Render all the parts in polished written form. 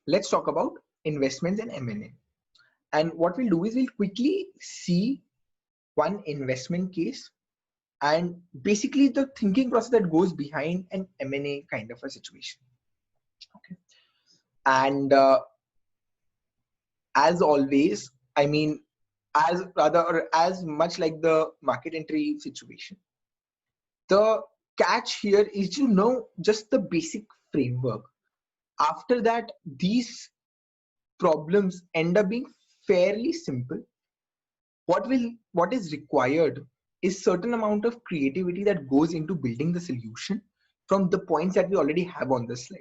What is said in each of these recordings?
let's talk about investments and M&A. And what we'll do is we'll quickly see one investment case and basically the thinking process that goes behind an M&A kind of a situation. Okay. And as always, I mean, as rather or as much like the market entry situation, the catch here is to know just the basic framework. After that, these problems end up being fairly simple. What is required is certain amount of creativity that goes into building the solution from the points that we already have on the slide.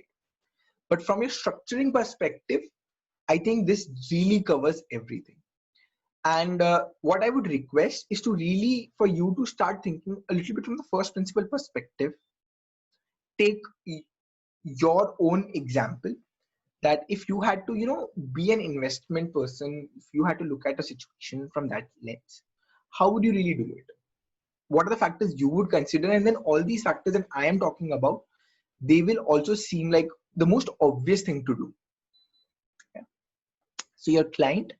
But from your structuring perspective, I think this really covers everything. And what I would request is to really for you to start thinking a little bit from the first principle perspective. Take your own example, that if you had to, be an investment person, if you had to look at a situation from that lens, how would you really do it? What are the factors you would consider? And then all these factors that I am talking about, they will also seem like the most obvious thing to do. Yeah. So your client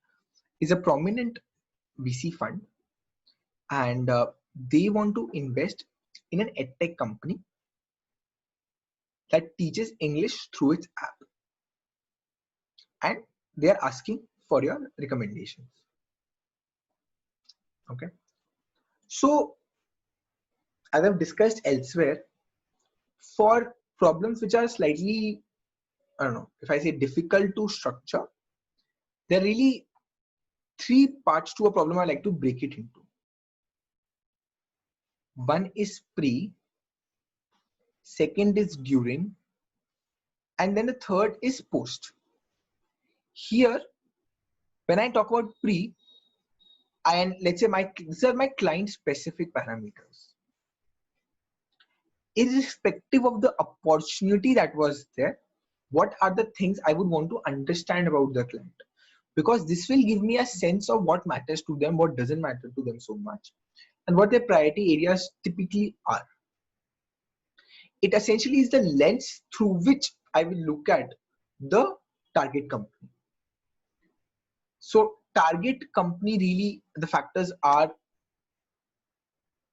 is a prominent VC fund, and they want to invest in an edtech company that teaches English through its app, and they are asking for your recommendations. Okay. So as I've discussed elsewhere, for problems which are slightly, I don't know, if I say difficult to structure, there are really three parts to a problem I like to break it into. One is pre, second is during, and then the third is post. Here, when I talk about pre, and let's say these are my client specific parameters. Irrespective of the opportunity that was there, what are the things I would want to understand about the client? Because this will give me a sense of what matters to them, what doesn't matter to them so much, and what their priority areas typically are. It essentially is the lens through which I will look at the target company. So target company, really the factors are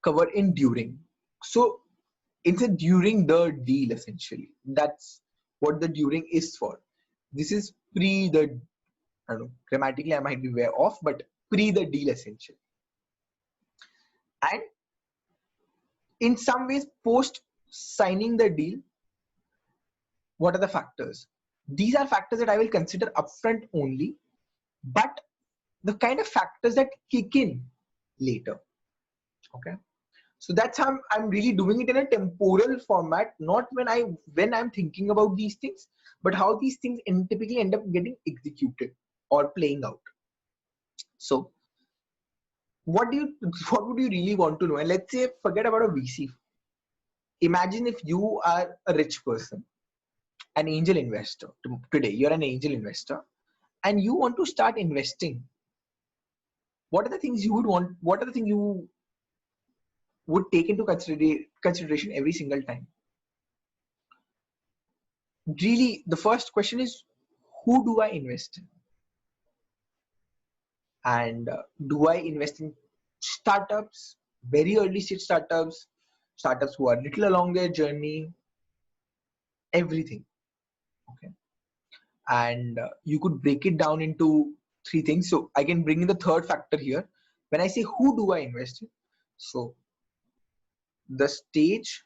covered in during. So it's a during the deal essentially. That's what the during is for. This is pre the, I don't know, grammatically I might be way off, but pre the deal essentially. And in some ways post signing the deal, what are the factors? These are factors that I will consider upfront only, but the kind of factors that kick in later. Okay. So that's how I'm really doing it in a temporal format, not when I'm thinking about these things, but how these things typically end up getting executed or playing out. So what would you really want to know? And let's say forget about a VC. Imagine if you are a rich person, an angel investor. Today you're an angel investor and you want to start investing. What are the things you would want? What are the things you would take into consideration every single time? Really, the first question is, who do I invest in? And do I invest in startups, very early stage startups, startups who are little along their journey, everything? Okay. And you could break it down into three things. So I can bring in the third factor here. When I say who do I invest in? So the stage,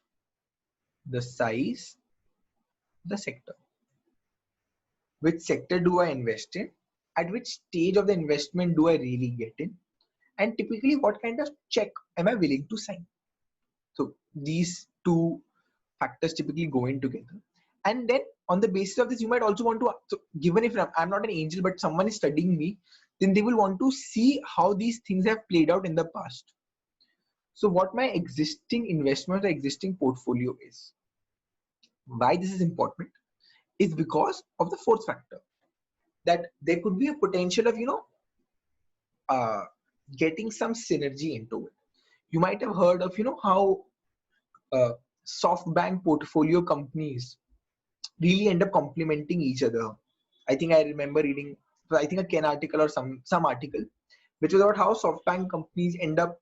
the size, the sector. Which sector do I invest in? At which stage of the investment do I really get in? And typically what kind of check am I willing to sign? So these two factors typically go in together. And then on the basis of this, you might also want to, so given if I'm not an angel, but someone is studying me, then they will want to see how these things have played out in the past. So what my existing investment or existing portfolio is. Why this is important is because of the fourth factor, that there could be a potential of, getting some synergy into it. You might have heard of, how SoftBank portfolio companies really end up complementing each other. I think I remember reading, I think a Ken article or some article, which was about how SoftBank companies end up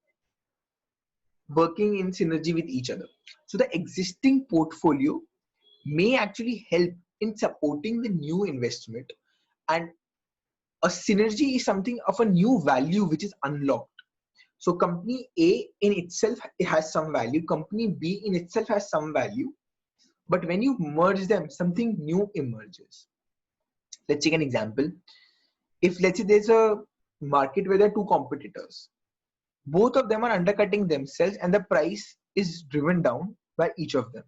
working in synergy with each other. So the existing portfolio may actually help in supporting the new investment, and a synergy is something of a new value which is unlocked. So company A in itself has some value, company B in itself has some value, but when you merge them, something new emerges. Let's take an example. If let's say there's a market where there are two competitors, both of them are undercutting themselves and the price is driven down by each of them.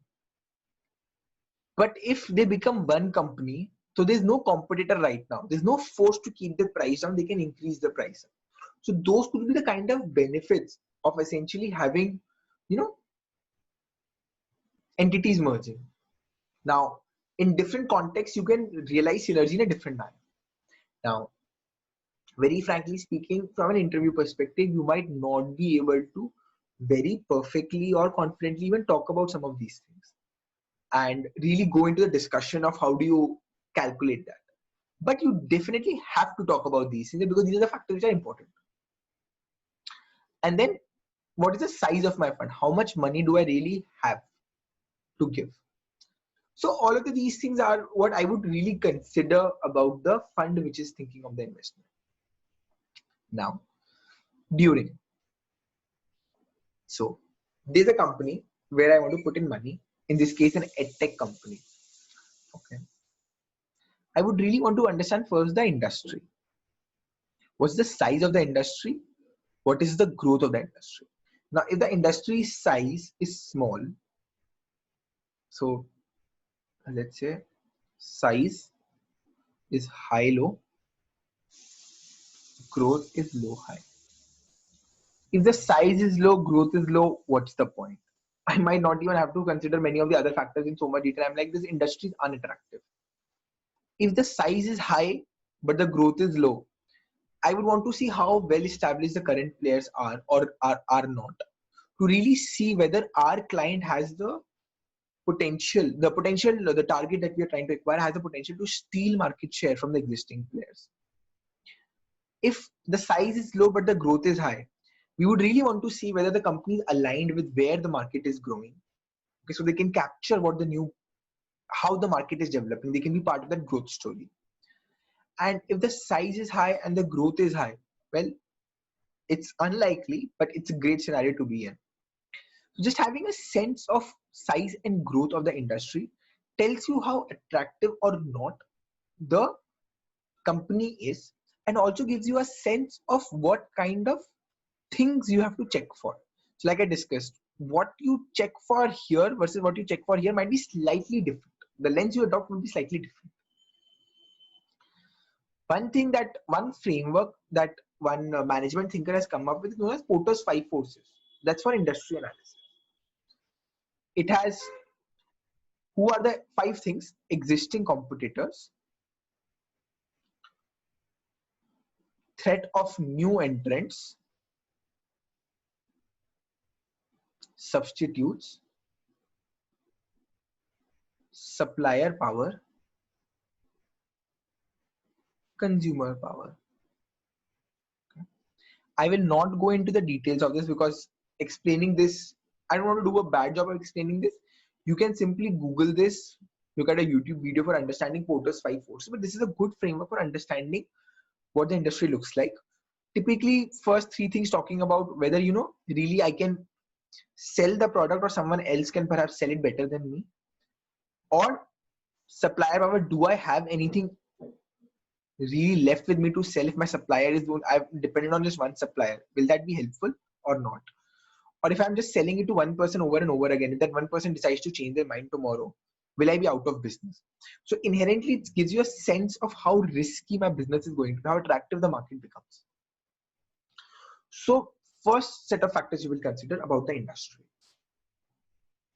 But if they become one company, so there's no competitor right now. There's no force to keep the price down. They can increase the price. So those could be the kind of benefits of essentially having, you know, entities merging. Now, in different contexts, you can realize synergy in a different manner. Now, very frankly speaking, from an interview perspective, you might not be able to very perfectly or confidently even talk about some of these things and really go into the discussion of how do you calculate that. But you definitely have to talk about these things because these are the factors which are important. And then, what is the size of my fund? How much money do I really have to give? So all of these things are what I would really consider about the fund which is thinking of the investment. Now, during. So there's a company where I want to put in money, in this case, an edtech company. Okay. I would really want to understand first the industry. What's the size of the industry? What is the growth of the industry? Now, if the industry size is small, so let's say size is high low, growth is low high. If the size is low, growth is low, what's the point? I might not even have to consider many of the other factors in so much detail. I'm like, this industry is unattractive. If the size is high but the growth is low, I would want to see how well established the current players are or are not, to really see whether our client has the potential, the target that we are trying to acquire has the potential to steal market share from the existing players. If the size is low but the growth is high, we would really want to see whether the company is aligned with where the market is growing. Okay, so they can capture how the market is developing. They can be part of that growth story. And if the size is high and the growth is high, well, it's unlikely, but it's a great scenario to be in. So just having a sense of size and growth of the industry tells you how attractive or not the company is, and also gives you a sense of what kind of things you have to check for. So like I discussed, what you check for here versus what you check for here might be slightly different. The lens you adopt will be slightly different. One framework that one management thinker has come up with is known as Porter's 5 forces. That's for industry analysis. It has, who are the 5 things? Existing competitors, threat of new entrants, substitutes, supplier power, consumer power. I will not go into the details of this because explaining this, I don't want to do a bad job of explaining this. You can simply Google this, look at a YouTube video for understanding Porter's 5 forces, but this is a good framework for understanding what the industry looks like. Typically, first 3 things talking about whether, really I can sell the product or someone else can perhaps sell it better than me, or supplier power, do I have anything really left with me to sell if my supplier is I've depended on just one supplier? Will that be helpful or not? Or if I'm just selling it to one person over and over again, if that one person decides to change their mind tomorrow, will I be out of business? So inherently, it gives you a sense of how risky my business is going to be, how attractive the market becomes. So first set of factors you will consider about the industry.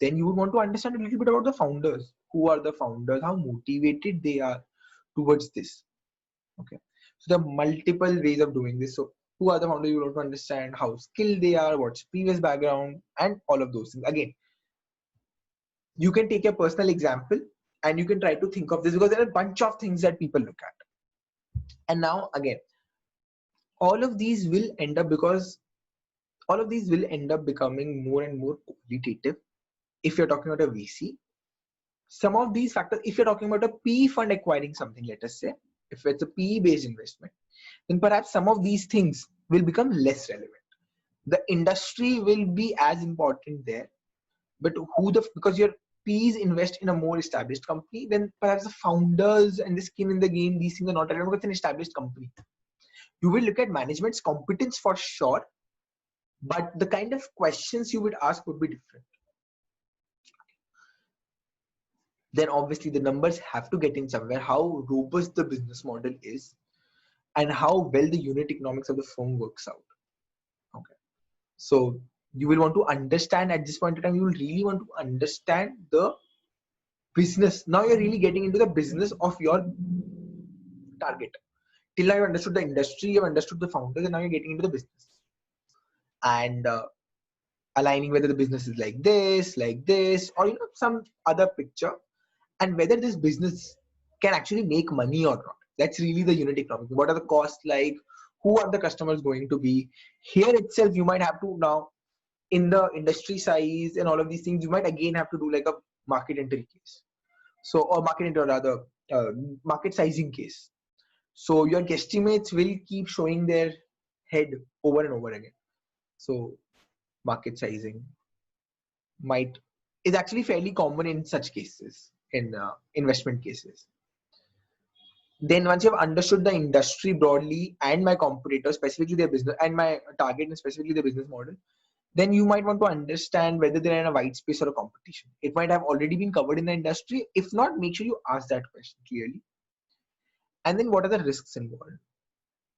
Then you would want to understand a little bit about the founders. Who are the founders? How motivated they are towards this. Okay. So there are multiple ways of doing this. So who are the founders? You want to understand how skilled they are, what's previous background, and all of those things. Again, you can take a personal example and you can try to think of this because there are a bunch of things that people look at. And now again, all of these will end up because all of these will end up becoming more and more qualitative if you're talking about a VC. Some of these factors, if you're talking about a PE fund acquiring something, let us say, if it's a PE based investment, then perhaps some of these things will become less relevant. The industry will be as important there, but because your P's invest in a more established company, then perhaps the founders and the skin in the game, these things are not relevant because it's an established company. You will look at management's competence for sure, but the kind of questions you would ask would be different. Then obviously the numbers have to get in somewhere, how robust the business model is and how well the unit economics of the firm works out. Okay. So you will want to understand at this point in time, you will really want to understand the business. Now you're really getting into the business of your target. Till now you understood the industry, you've understood the founders, and now you're getting into the business. And aligning whether the business is like this, or some other picture, and whether this business can actually make money or not. That's really the unit economics. What are the costs like? Who are the customers going to be? Here itself, you might have to now, in the industry size and all of these things, you might again have to do like a market entry case. So, or market entry or rather, market sizing case. So your guesstimates will keep showing their head over and over again. So market sizing might is actually fairly common in such cases, in investment cases. Then once you've understood the industry broadly and my competitor, specifically their business and my target and specifically the business model, then you might want to understand whether they're in a white space or a competition. It might have already been covered in the industry. If not, make sure you ask that question clearly. And then what are the risks involved?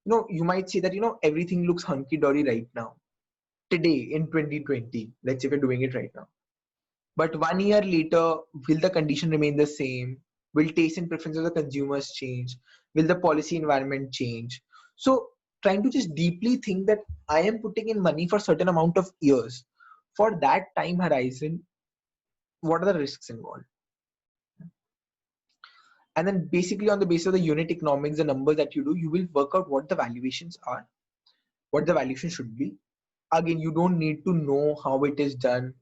You might say that, everything looks hunky-dory right now. Today in 2020, let's say we're doing it right now. But 1 year later, will the condition remain the same? Will taste and preferences of the consumers change? Will the policy environment change? So trying to just deeply think that I am putting in money for a certain amount of years. For that time horizon, what are the risks involved? And then basically on the basis of the unit economics, the numbers that you do, you will work out what the valuations are, what the valuation should be. Again, you don't need to know how it is done.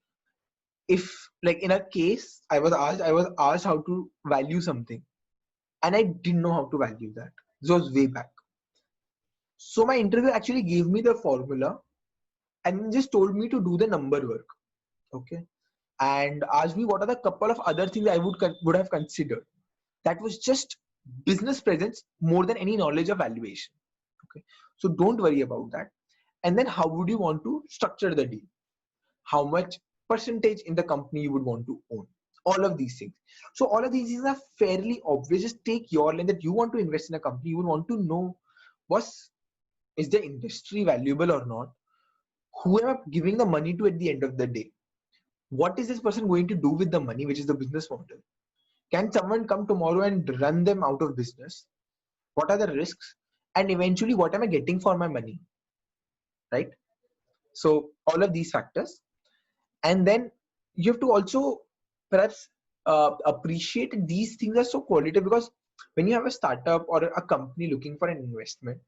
If like in a case, I was asked how to value something and I didn't know how to value that. This was way back. So my interview actually gave me the formula and just told me to do the number work. Okay. And asked me what are the couple of other things I would have considered. That was just business presence more than any knowledge of valuation. Okay. So don't worry about that. And then how would you want to structure the deal? How much percentage in the company you would want to own? All of these things. So all of these things are fairly obvious. Just take your line that you want to invest in a company. You would want to know is the industry valuable or not? Who am I giving the money to at the end of the day? What is this person going to do with the money, which is the business model? Can someone come tomorrow and run them out of business? What are the risks? And eventually, what am I getting for my money? Right? So all of these factors. And then you have to also perhaps appreciate these things are so qualitative, because when you have a startup or a company looking for an investment,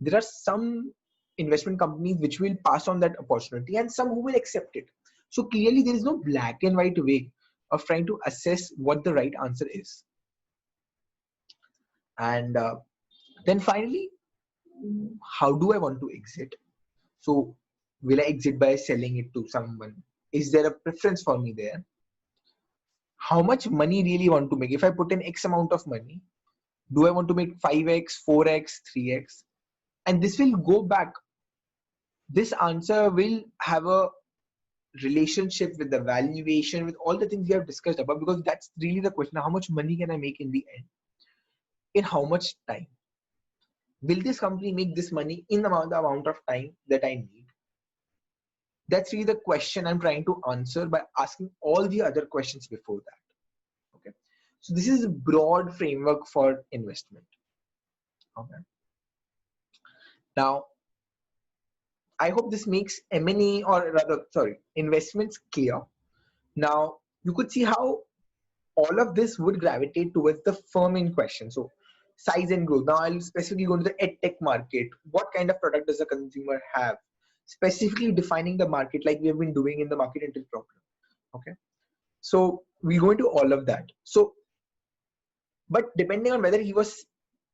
there are some investment companies which will pass on that opportunity and some who will accept it. So clearly there is no black and white way of trying to assess what the right answer is. And then finally, how do I want to exit? So will I exit by selling it to someone? Is there a preference for me there? How much money really want to make? If I put in X amount of money, do I want to make 5x, 4x, 3x? And this will go back. This answer will have a relationship with the valuation, with all the things we have discussed about, because that's really the question. How much money can I make in the end? In how much time? Will this company make this money in the amount of time that I need? That's really the question I'm trying to answer by asking all the other questions before that. Okay. So this is a broad framework for investment. Okay. Now, I hope this makes M&A, or rather, sorry, investments clear. Now, you could see how all of this would gravitate towards the firm in question. So Size and growth. Now I'll specifically go to the edtech market. What kind of product does the consumer have? Specifically defining the market like we have been doing in the market entry problem. Okay. So we go into all of that. So, but depending on whether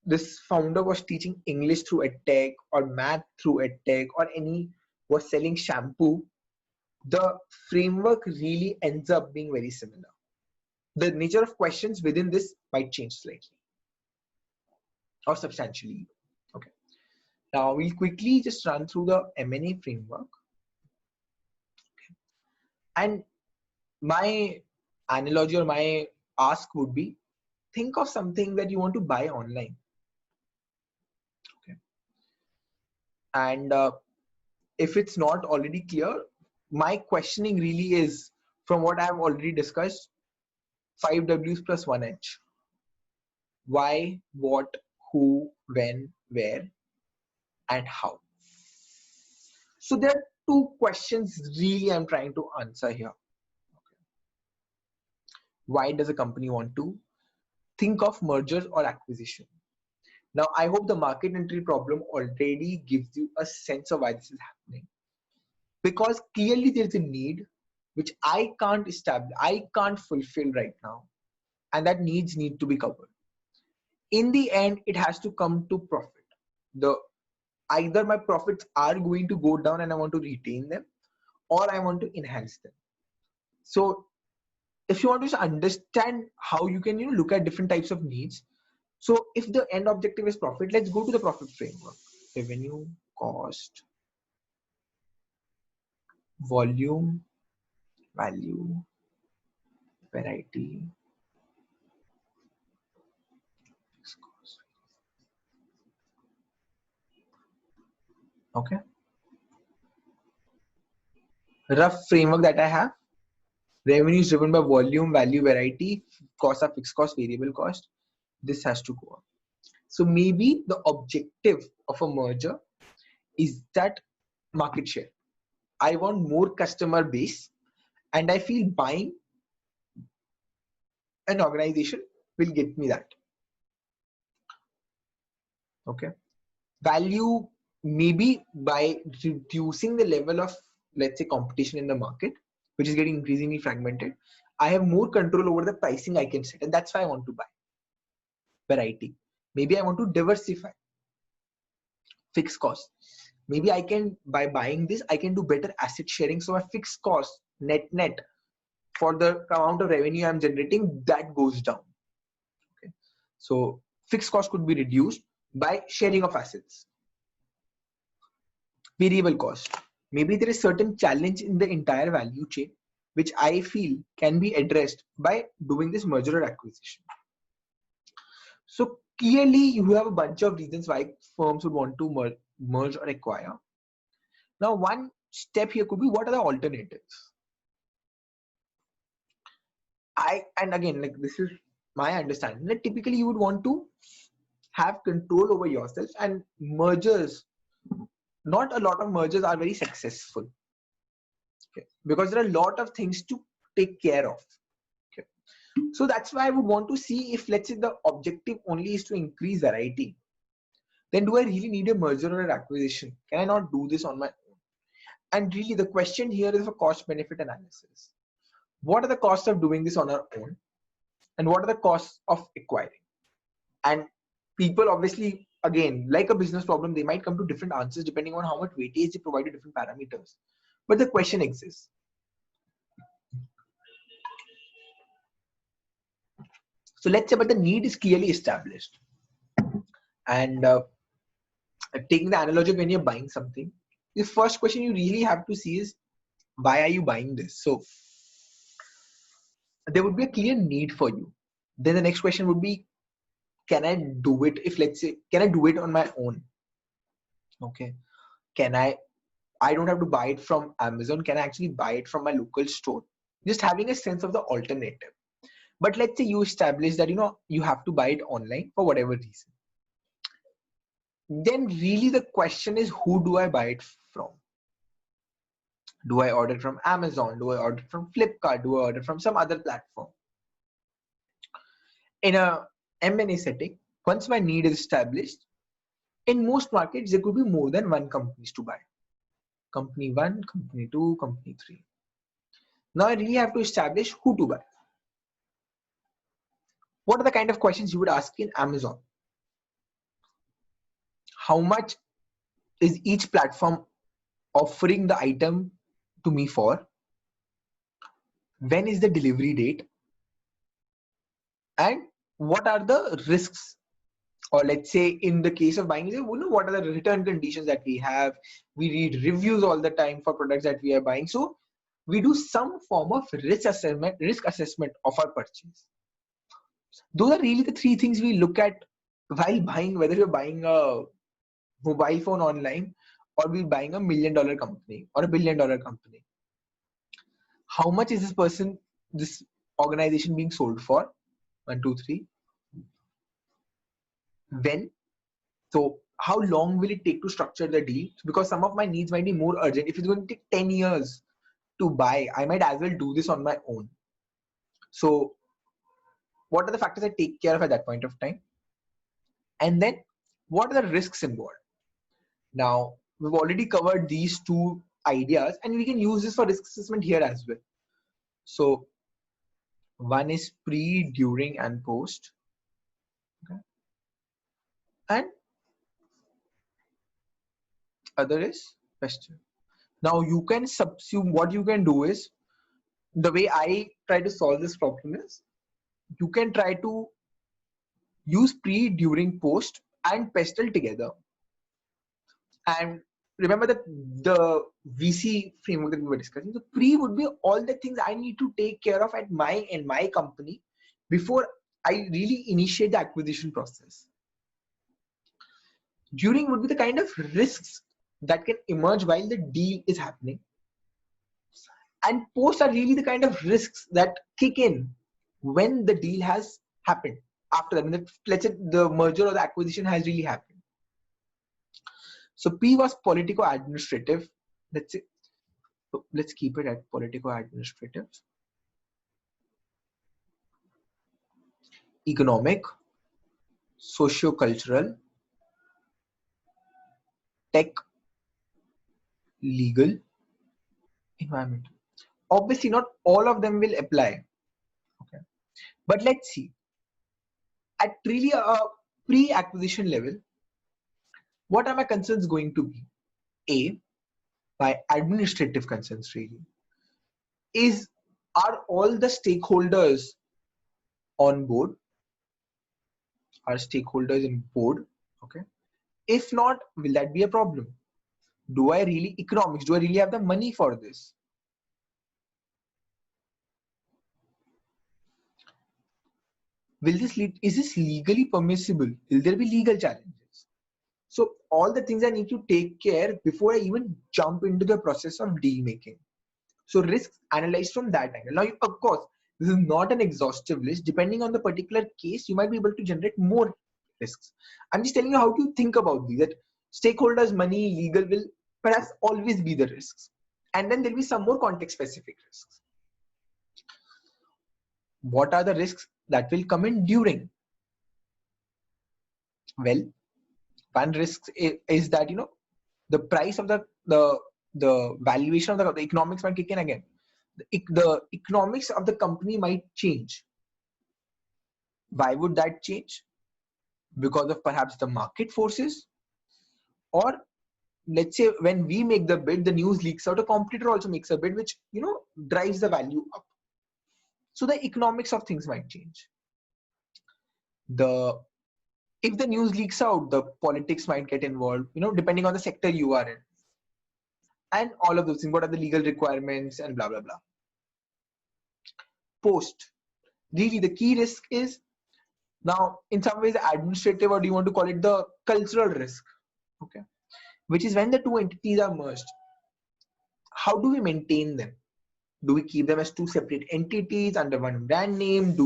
this founder was teaching English through edtech or math through edtech or was selling shampoo, the framework really ends up being very similar. The nature of questions within this might change slightly or substantially. Okay. Now we'll quickly just run through the M&A framework. And my analogy or my ask would be, think of something that you want to buy online. Okay. And if it's not already clear, my questioning really is, from what I have already discussed, 5 W's plus 1 H. Why, what, who, when, where, and how. So there are 2 questions really I'm trying to answer here. Okay. Why does a company want to think of mergers or acquisition? Now, I hope the market entry problem already gives you a sense of why this is happening. Because clearly there's a need which I can't establish, I can't fulfill right now. And that needs need to be covered. In the end, it has to come to profit. Either my profits are going to go down and I want to retain them, or I want to enhance them. So if you want to understand how you can look at different types of needs, so if the end objective is profit, let's go to the profit framework. Revenue, cost, volume, value, variety, fixed cost. Okay. Rough framework that I have. Revenue is driven by volume, value, variety, cost of fixed cost, variable cost. This has to go up. So maybe the objective of a merger is that market share. I want more customer base, and I feel buying an organization will get me that. Okay. Value, maybe by reducing the level of, let's say, competition in the market, which is getting increasingly fragmented, I have more control over the pricing I can set, and that's why I want to buy. Variety, maybe I want to diversify. Fixed cost, maybe I can, by buying this, I can do better asset sharing, so my fixed cost net for the amount of revenue I'm generating, that goes down. Okay. So fixed cost could be reduced by sharing of assets. Variable cost, maybe there is certain challenge in the entire value chain which I feel can be addressed by doing this merger or acquisition. So clearly you have a bunch of reasons why firms would want to merge or acquire. Now one step here could be, what are the alternatives? And again, like, this is my understanding, that typically you would want to have control over yourself, and mergers, not a lot of mergers are very successful. Okay. Because there are a lot of things to take care of. Okay. So that's why I would want to see if, let's say, the objective only is to increase variety, then do I really need a merger or an acquisition? Can I not do this on my own? And really the question here is a cost benefit analysis. What are the costs of doing this on our own? And what are the costs of acquiring? And people obviously, again, like a business problem, they might come to different answers depending on how much weightage they provide to different parameters. But the question exists. So let's say, but the need is clearly established. And taking the analogy of when you're buying something, the first question you really have to see is, why are you buying this? So there would be a clear need for you. Then the next question would be, can I do it? If, let's say, can I do it on my own? Okay. Can I don't have to buy it from Amazon. Can I actually buy it from my local store? Just having a sense of the alternative. But let's say you establish that, you have to buy it online for whatever reason. Then really the question is, who do I buy it from? Do I order from Amazon? Do I order from Flipkart? Do I order from some other platform? In a M&A setting, Once my need is established, in most markets, there could be more than one companies to buy. Company 1, company 2, company 3. Now I really have to establish who to buy. What are the kind of questions you would ask in Amazon? How much is each platform offering the item to me for? When is the delivery date? And what are the risks? Or let's say in the case of buying, what are the return conditions that we have? We read reviews all the time for products that we are buying. So we do some form of risk assessment of our purchase. Those are really the three things we look at while buying, whether you're buying a mobile phone online or we're buying $1 million company or $1 billion company. How much is this organization being sold for? 1, 2, 3. When? So how long will it take to structure the deal? Because some of my needs might be more urgent. If it's going to take 10 years to buy, I might as well do this on my own. So what are the factors I take care of at that point of time? And then what are the risks involved? Now, we've already covered these two ideas and we can use this for risk assessment here as well. So one is pre, during, and post. Okay. And other is question. Now you can subsume, what you can do is, the way I try to solve this problem is, you can try to use pre, during, post and pestle together. And remember that the VC framework that we were discussing, the pre would be all the things I need to take care of in my company before I really initiate the acquisition process. During would be the kind of risks that can emerge while the deal is happening. And post are really the kind of risks that kick in when the deal has happened. After that, let's say the merger or the acquisition has really happened. So P was politico-administrative. Let's keep it at politico-administrative. Economic, socio-cultural, tech, legal, environmental. Obviously, not all of them will apply. Okay, but let's see. At really a pre-acquisition level, what are my concerns going to be? A, my administrative concerns really are all the stakeholders on board? Are stakeholders in board? Okay. If not, will that be a problem? Do I really economics? Do I really have the money for this? Will this lead? Is this legally permissible? Will there be legal challenges? So all the things I need to take care before I even jump into the process of deal making. So risks analyzed from that angle. Now, of course, this is not an exhaustive list. Depending on the particular case, you might be able to generate more risks. I'm just telling you how to think about these. That stakeholders, money, legal will perhaps always be the risks. And then there'll be some more context-specific risks. What are the risks that will come in during? Well, one risk is that the price of the valuation of the economics might kick in again. The economics of the company might change. Why would that change? Because of perhaps the market forces, or let's say when we make the bid, the news leaks out, a competitor also makes a bid, which drives the value up. So the economics of things might change. If the news leaks out, the politics might get involved, depending on the sector you are in. And all of those things, what are the legal requirements and blah, blah, blah. Post. Really, the key risk is now, in some ways, administrative, or do you want to call it the cultural risk? Okay. Which is when the two entities are merged. How do we maintain them? Do we keep them as two separate entities under one brand name?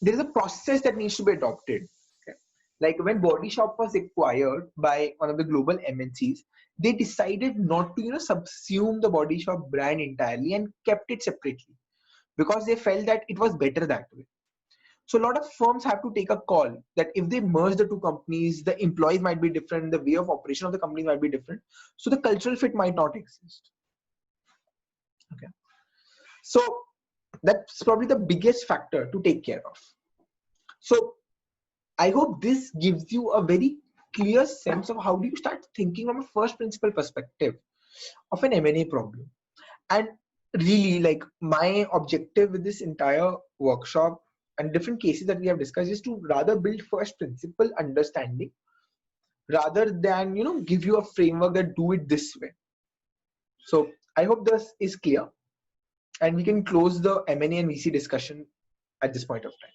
There is a process that needs to be adopted. Okay. Like when Body Shop was acquired by one of the global MNCs, they decided not to subsume the Body Shop brand entirely and kept it separately because they felt that it was better that way. So a lot of firms have to take a call that if they merge the two companies, the employees might be different, the way of operation of the company might be different. So the cultural fit might not exist. Okay. So that's probably the biggest factor to take care of. So I hope this gives you a very clear sense of how do you start thinking from a first principle perspective of an M&A problem. And really, like, my objective with this entire workshop and different cases that we have discussed is to rather build first principle understanding rather than, give you a framework that do it this way. So I hope this is clear and we can close the M&A and VC discussion at this point of time.